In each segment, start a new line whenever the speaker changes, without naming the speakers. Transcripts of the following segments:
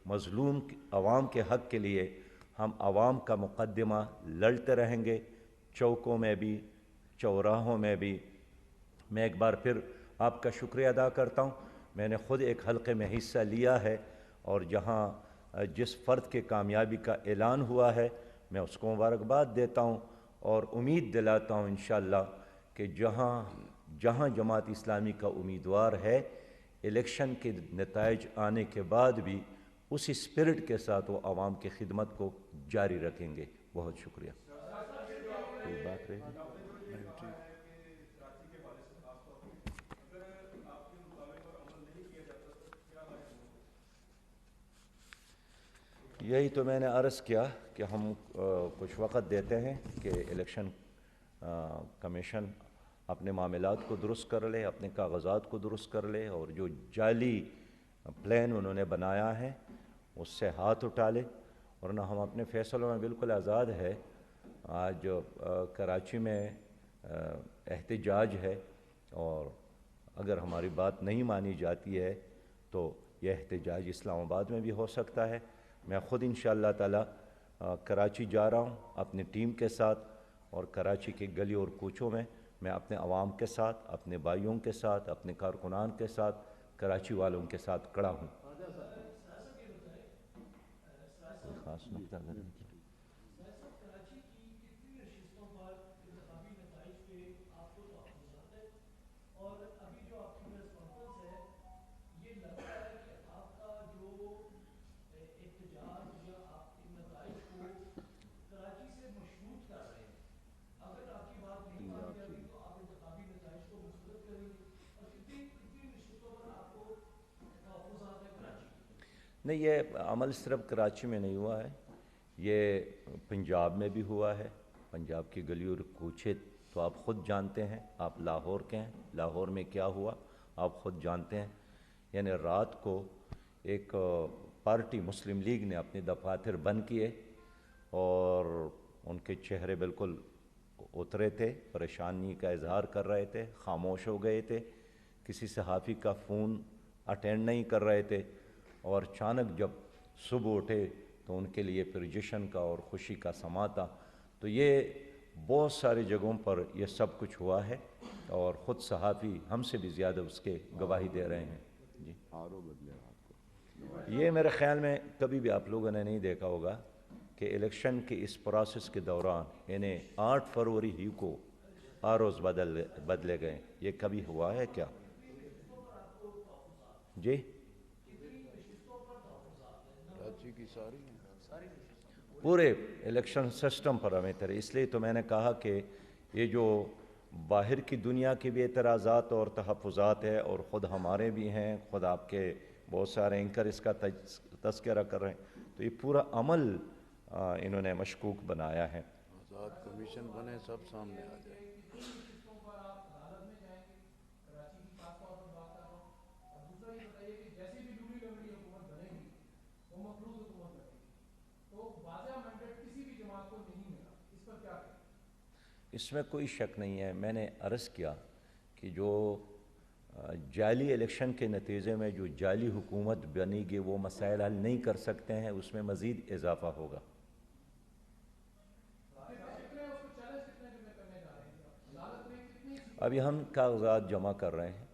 مظلوم عوام کے حق کے لیے ہم عوام کا مقدمہ لڑتے رہیں گے، چوکوں میں بھی، چوراہوں میں بھی۔ میں ایک بار پھر آپ کا شکریہ ادا کرتا ہوں۔ میں نے خود ایک حلقے میں حصہ لیا ہے، اور جہاں جس فرد کے کامیابی کا اعلان ہوا ہے میں اس کو مبارکباد دیتا ہوں، اور امید دلاتا ہوں انشاءاللہ کہ جہاں جماعت اسلامی کا امیدوار ہے، الیکشن کے نتائج آنے کے بعد بھی اسی اسپرٹ کے ساتھ وہ عوام کی خدمت کو جاری رکھیں گے۔ بہت شکریہ۔ کوئی بات رہی؟ یہی تو میں نے عرض کیا کہ ہم کچھ وقت دیتے ہیں کہ الیکشن کمیشن اپنے معاملات کو درست کر لے، اپنے کاغذات کو درست کر لے، اور جو جعلی پلان انہوں نے بنایا ہے اس سے ہاتھ اٹھا لے، ورنہ ہم اپنے فیصلوں میں بالکل آزاد ہے۔ آج کراچی میں احتجاج ہے، اور اگر ہماری بات نہیں مانی جاتی ہے تو یہ احتجاج اسلام آباد میں بھی ہو سکتا ہے۔ میں خود انشاءاللہ تعالی کراچی جا رہا ہوں اپنی ٹیم کے ساتھ، اور کراچی کے گلی اور کوچوں میں اپنے عوام کے ساتھ، اپنے بھائیوں کے ساتھ، اپنے کارکنان کے ساتھ، کراچی والوں کے ساتھ کھڑا ہوں۔ کوئی خاص نقطہ نہیں کیا؟ نہیں، یہ عمل صرف کراچی میں نہیں ہوا ہے، یہ پنجاب میں بھی ہوا ہے۔ پنجاب کی گلی اور کوچے تو آپ خود جانتے ہیں، آپ لاہور کے ہیں، لاہور میں کیا ہوا آپ خود جانتے ہیں۔ یعنی رات کو ایک پارٹی مسلم لیگ نے اپنے دفاتر بند کیے، اور ان کے چہرے بالکل اترے تھے، پریشانی کا اظہار کر رہے تھے، خاموش ہو گئے تھے، کسی صحافی کا فون اٹینڈ نہیں کر رہے تھے، اور اچانک جب صبح اٹھے تو ان کے لیے پھر جشن کا اور خوشی کا سما تھا۔ تو یہ بہت ساری جگہوں پر یہ سب کچھ ہوا ہے، اور خود صحافی ہم سے بھی زیادہ اس کے گواہی دے رہے ہیں۔ جی، یہ میرے خیال میں کبھی بھی آپ لوگوں نے نہیں دیکھا ہوگا کہ الیکشن کے اس پروسیس کے دوران، یعنی 8 فروری ہی کو آروز بدلے گئے، یہ کبھی ہوا ہے کیا؟ جی، پورے الیکشن سسٹم پر ہمیں تھے، اس لیے تو میں نے کہا کہ یہ جو باہر کی دنیا کے بھی اعتراضات اور تحفظات ہے، اور خود ہمارے بھی ہیں، خود آپ کے بہت سارے اینکر اس کا تذکرہ کر رہے ہیں، تو یہ پورا عمل انہوں نے مشکوک بنایا ہے۔
آزاد کمیشن بنے، سب سامنے آ جائے۔
اس میں کوئی شک نہیں ہے، میں نے عرض کیا کہ جو جعلی الیکشن کے نتیجے میں جو جعلی حکومت بنے گی وہ مسائل حل نہیں کر سکتے ہیں، اس میں مزید اضافہ ہوگا۔ ابھی ہم کاغذات جمع کر رہے ہیں،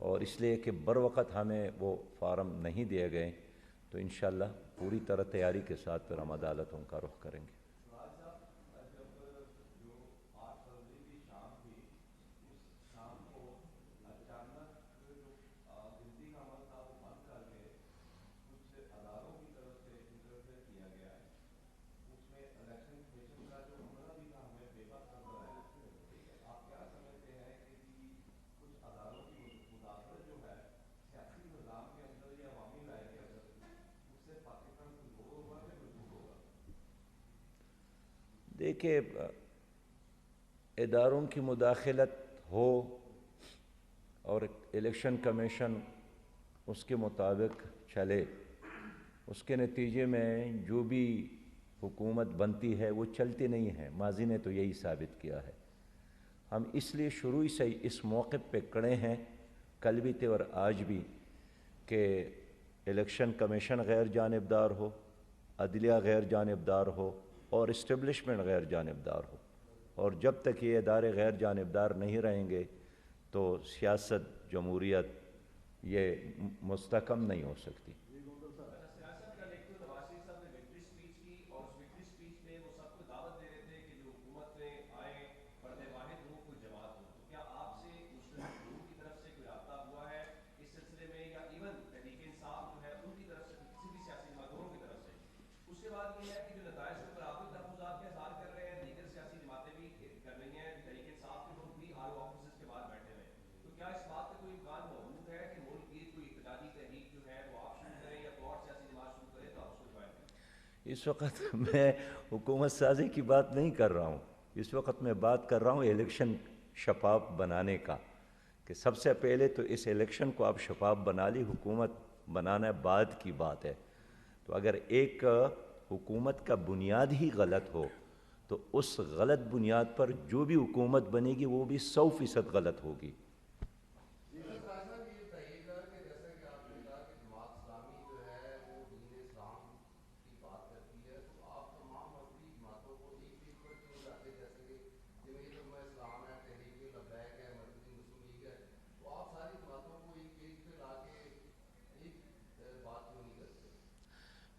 اور اس لیے کہ بر وقت ہمیں وہ فارم نہیں دیے گئے، تو انشاءاللہ پوری طرح تیاری کے ساتھ پھر ہم عدالتوں کا رخ کریں گے۔ دیکھیے، اداروں کی مداخلت ہو اور الیکشن کمیشن اس کے مطابق چلے، اس کے نتیجے میں جو بھی حکومت بنتی ہے وہ چلتی نہیں ہے، ماضی نے تو یہی ثابت کیا ہے۔ ہم اس لیے شروع سے اس موقع پہ کھڑے ہیں، کل بھی تھے اور آج بھی، کہ الیکشن کمیشن غیر جانبدار ہو، عدلیہ غیر جانبدار ہو اور اسٹیبلشمنٹ غیر جانبدار ہو، اور جب تک یہ ادارے غیر جانبدار نہیں رہیں گے تو سیاست، جمہوریت یہ مستحکم نہیں ہو سکتی۔
سیاست کا ایک تو نواز شریف صاحب نے وکٹری اسپیچ کی، اور اس وکٹری اسپیچ میں وہ سب کو دعوت دے رہے تھے کہ جو حکومت میں آئے فرد واحد ہو، کوئی جماعت ہو، تو کیا آپ سے مسلم گروپ کی طرف سے کوئی رابطہ ہوا ہے اس سلسلے میں، یا ایون تحریک انصاف جو ہے ان کی طرف سے، کسی بھی سیاسی جماعتوں کی طرف سے؟ اس کے بعد یہ ہے کہ جو نتائج کے اوپر آپ بھی تحفظات کا اظہار کر رہے ہیں، دیگر سیاسی جماعتیں بھی کر رہی ہیں، تحریک انصاف کے لوگ بھی آر او آفیسز کے بعد بیٹھے ہوئے ہیں، تو کیا اس بات کا کوئی امکان موجود ہے کہ ملک کی کوئی اقتداری تحریک جو ہے وہ آپ شروع کریں یا کوئی اور سیاسی جماعت شروع کرے تو آپ اس کو جوائن کریں؟
اس وقت میں حکومت سازی کی بات نہیں کر رہا ہوں، اس وقت میں بات کر رہا ہوں الیکشن شفاف بنانے کا، کہ سب سے پہلے تو اس الیکشن کو آپ شفاف بنا لی، حکومت بنانا بعد کی بات ہے۔ تو اگر ایک حکومت کا بنیاد ہی غلط ہو تو اس غلط بنیاد پر جو بھی حکومت بنے گی وہ بھی 100% غلط ہوگی۔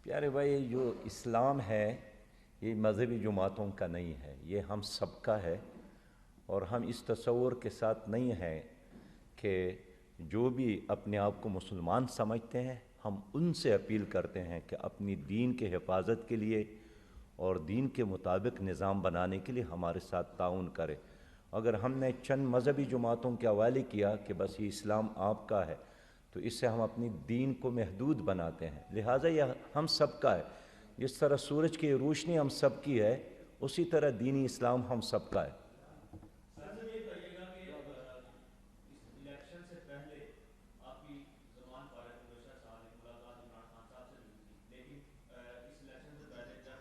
پیارے بھائی، جو اسلام ہے یہ مذہبی جماعتوں کا نہیں ہے، یہ ہم سب کا ہے، اور ہم اس تصور کے ساتھ نہیں ہیں کہ جو بھی اپنے آپ کو مسلمان سمجھتے ہیں ہم ان سے اپیل کرتے ہیں کہ اپنی دین کے حفاظت کے لیے اور دین کے مطابق نظام بنانے کے لیے ہمارے ساتھ تعاون کرے۔ اگر ہم نے چند مذہبی جماعتوں کے حوالے کیا کہ بس یہ اسلام آپ کا ہے تو اس سے ہم اپنی دین کو محدود بناتے ہیں، لہٰذا یہ ہم سب کا ہے۔ جس طرح سورج کی روشنی ہم سب کی ہے اسی طرح دینی اسلام ہم سب کا ہے۔
سر یہ بتائیے گا کہ اس الیکشن سے پہلے آپ کی زبان پر ہے تو بشر صاحب نے ملاقات عمران خان صاحب سے بھی کی، لیکن اس الیکشن سے پہلے جب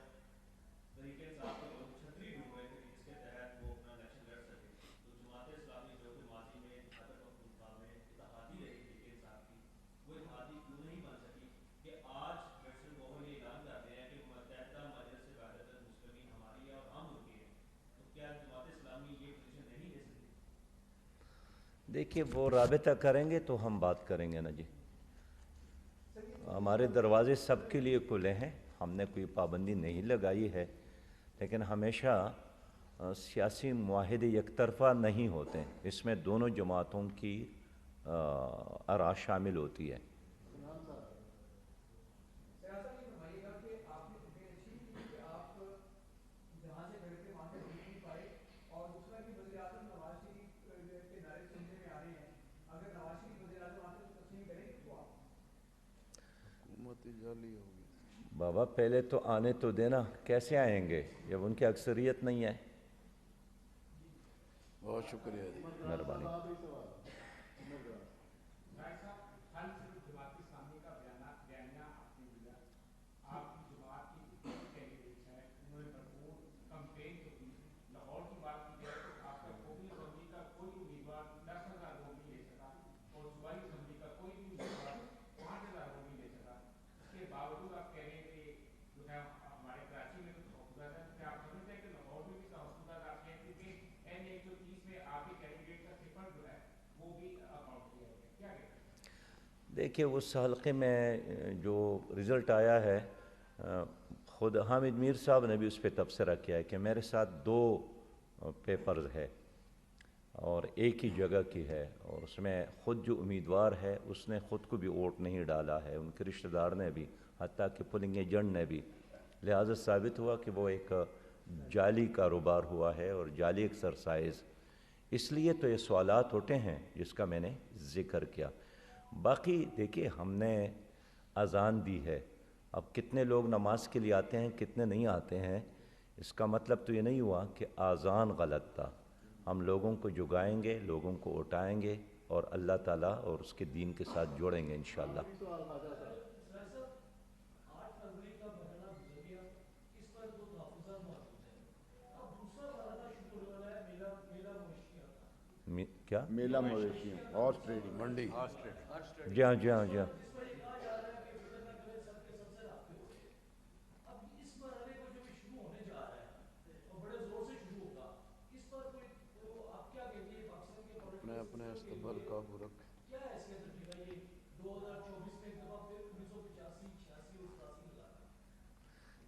تحریک انصاف کے لوگ چھتری ڈھونڈ رہے تھے جس کے تحت وہ اپنا الیکشن لڑ سکے، تو جماعت اسلامی جو کہ ماضی میں خیبر پختونخوا میں اتحادی رہی تحریک انصاف کی، وہ اتحادی کیوں نہیں بن سکی کہ آج پریزیڈنٹ گوہر یہ اعلان کرتے ہیں کہ متحدہ مجلس وحدت المسلمین ہماری ہے اور ہم ان کی ہیں، تو کیا جماعت اسلامی یہ پوزیشن نہیں لے سکتی؟
دیکھیے وہ رابطہ کریں گے تو ہم بات کریں گے نا جی، ہمارے دروازے سب کے لیے کھلے ہیں، ہم نے کوئی پابندی نہیں لگائی ہے، لیکن ہمیشہ سیاسی معاہدے یک طرفہ نہیں ہوتے، اس میں دونوں جماعتوں کی آراء شامل ہوتی ہے۔
سیاست یہ فرمائیے گا کہ آپ نے اتنی اچھی کی کہ آپ جہاں سے کھڑے تھے وہاں سے نہیں بھی پائے، اور دوسرا کہ وزیر اعظم نواز شریف کے نعرے سننے میں آ رہے ہیں، اگر نواز شریف وزیر اعظم آتے تو تسلیم کریں گے تو آپ؟
حکومت جعلی ہوگی۔
بابا پہلے تو آنے تو دینا، کیسے آئیں گے جب ان کی اکثریت نہیں ہے؟
بہت شکریہ جی۔
مہربانی۔
کل صرف جماعت اسلامی کا بیانیہ آپ نے دیا، آپ کی جماعت کی جتنے بھی کینڈیڈیٹس ہیں انہوں نے بھرپور کمپین تو کی، لاہور کی بات کی جائے تو آپ کا کوبی اسمبلی کا کوئی امیدوار 10,000 ووٹ نہیں لے سکا، اور صوبائی اسمبلی کا کوئی بھی امیدوار 5,000 ووٹ نہیں لے سکا، اس کے باوجود آپ کہہ رہے ہیں کہ جو ہے ہمارے کراچی میں تو تحفظات ہے، کیا آپ سمجھتے ہیں کہ لاہور میں بھی تحفظات آپ کے ہیں، کیونکہ N130 میں آپ کے کینڈیڈیٹ کا صفر جو ہے وہ بھی اکاؤنٹ کیا ہے، کیا کہتے ہیں؟
دیکھیے اس حلقے میں جو رزلٹ آیا ہے، خود حامد میر صاحب نے بھی اس پہ تبصرہ کیا ہے کہ میرے ساتھ 2 پیپرز ہے اور ایک ہی جگہ کی ہے، اور اس میں خود جو امیدوار ہے اس نے خود کو بھی ووٹ نہیں ڈالا ہے، ان کے رشتہ دار نے بھی، حتیٰ کہ پولنگ ایجنٹ نے بھی، لہٰذا ثابت ہوا کہ وہ ایک جعلی کاروبار ہوا ہے اور جعلی ایکسرسائز، اس لیے تو یہ سوالات اٹھے ہیں جس کا میں نے ذکر کیا۔ باقی دیکھیے ہم نے اذان دی ہے، اب کتنے لوگ نماز کے لیے آتے ہیں کتنے نہیں آتے ہیں، اس کا مطلب تو یہ نہیں ہوا کہ اذان غلط تھا، ہم لوگوں کو جگائیں گے، لوگوں کو اٹھائیں گے اور اللہ تعالیٰ اور اس کے دین کے ساتھ جوڑیں گے انشاءاللہ۔
میلہ مویشیوں، ہارس ٹریڈنگ، منڈی،
جی ہاں جی ہاں جی ہاں۔